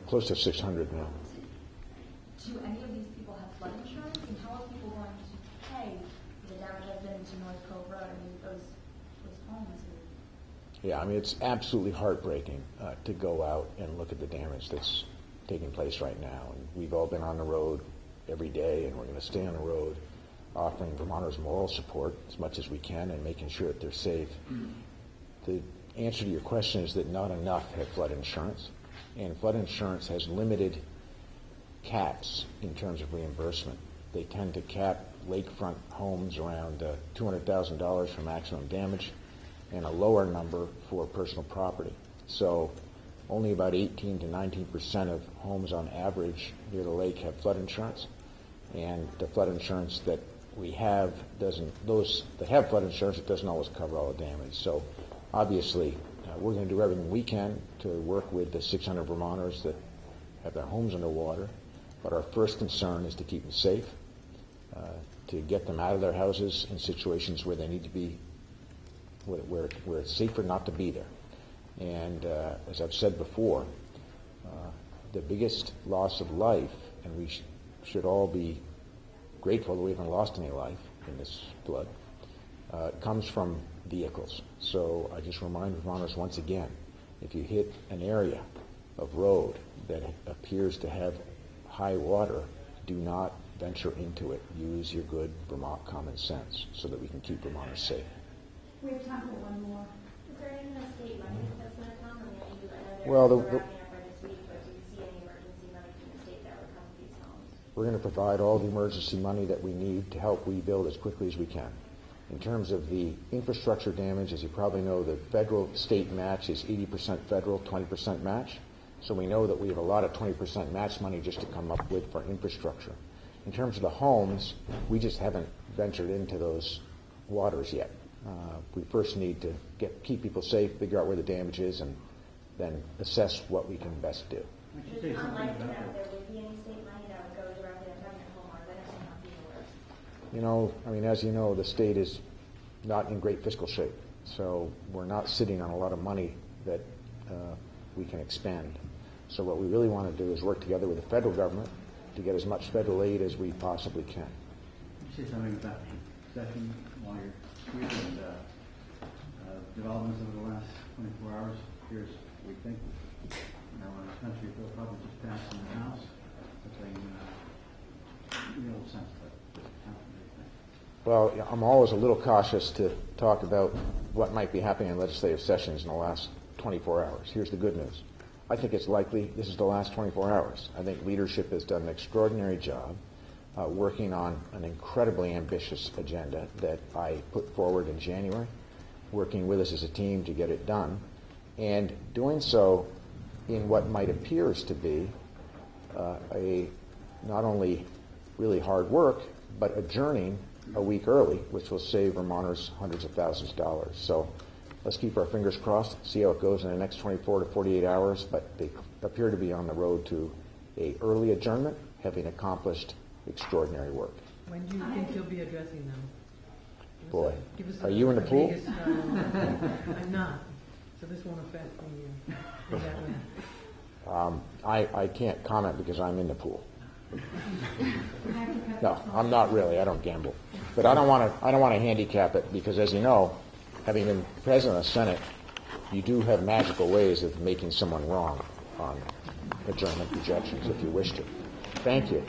close to 600 now. Do any of these people have flood insurance? And how are people going to pay for the damage that's been to North Cove Road? I mean, those homes. Yeah, I mean, it's absolutely heartbreaking to go out and look at the damage that's taking place right now. And we've all been on the road every day, and we're going to stay on the road, offering Vermonters moral support as much as we can and making sure that they're safe. The answer to your question is that not enough have flood insurance, and flood insurance has limited caps in terms of reimbursement. They tend to cap lakefront homes around $200,000 for maximum damage and a lower number for personal property. So only about 18 to 19% of homes on average near the lake have flood insurance, and the flood insurance that we have those that have flood insurance, it doesn't always cover all the damage. So obviously we're going to do everything we can to work with the 600 Vermonters that have their homes underwater, but our first concern is to keep them safe, to get them out of their houses in situations where they need to be, where it's safer not to be there. And as I've said before, the biggest loss of life, and we should all be grateful that we haven't lost any life in this flood, comes from vehicles. So I just remind Vermonters once again, if you hit an area of road that appears to have high water, do not venture into it. Use your good Vermont common sense so that we can keep Vermonters safe. We have time for one more. Is there any state money that's going to come? I mean, Well, wrapping up by this week, but do you see any emergency money from the state that would come to these homes? We're going to provide all the emergency money that we need to help rebuild as quickly as we can. In terms of the infrastructure damage, as you probably know, the federal-state match is 80% federal, 20% match. So we know that we have a lot of 20% match money just to come up with for infrastructure. In terms of the homes, we just haven't ventured into those waters yet. We first need to keep people safe, figure out where the damage is, and then assess what we can best do. It's unlikely that there would be any state money that would go directly to having a home, or that it's not being worse. You know, I mean, as you know, the state is not in great fiscal shape. So we're not sitting on a lot of money that we can expend. So what we really want to do is work together with the federal government to get as much federal aid as we possibly can. Say something about the session while you're here and developments over the last 24 hours. Here's we think in the country will probably just pass in the House. Real sense that well, I'm always a little cautious to talk about what might be happening in legislative sessions in the last 24 hours. Here's the good news. I think it's likely this is the last 24 hours. I think leadership has done an extraordinary job working on an incredibly ambitious agenda that I put forward in January, working with us as a team to get it done, and doing so in what might appears to be a not only really hard work, but adjourning a week early, which will save Vermonters hundreds of thousands of dollars. So let's keep our fingers crossed, see how it goes in the next 24 to 48 hours, but they appear to be on the road to a early adjournment, having accomplished extraordinary work. When do you think you'll be addressing them? Boy, are you in the pool? I'm not, so this won't affect me in that way. I can't comment because I'm in the pool. No, I'm not really. I don't gamble, but I don't want to handicap it because, as you know, having been president of the Senate, you do have magical ways of making someone wrong on adjournment projections if you wish to. Thank you.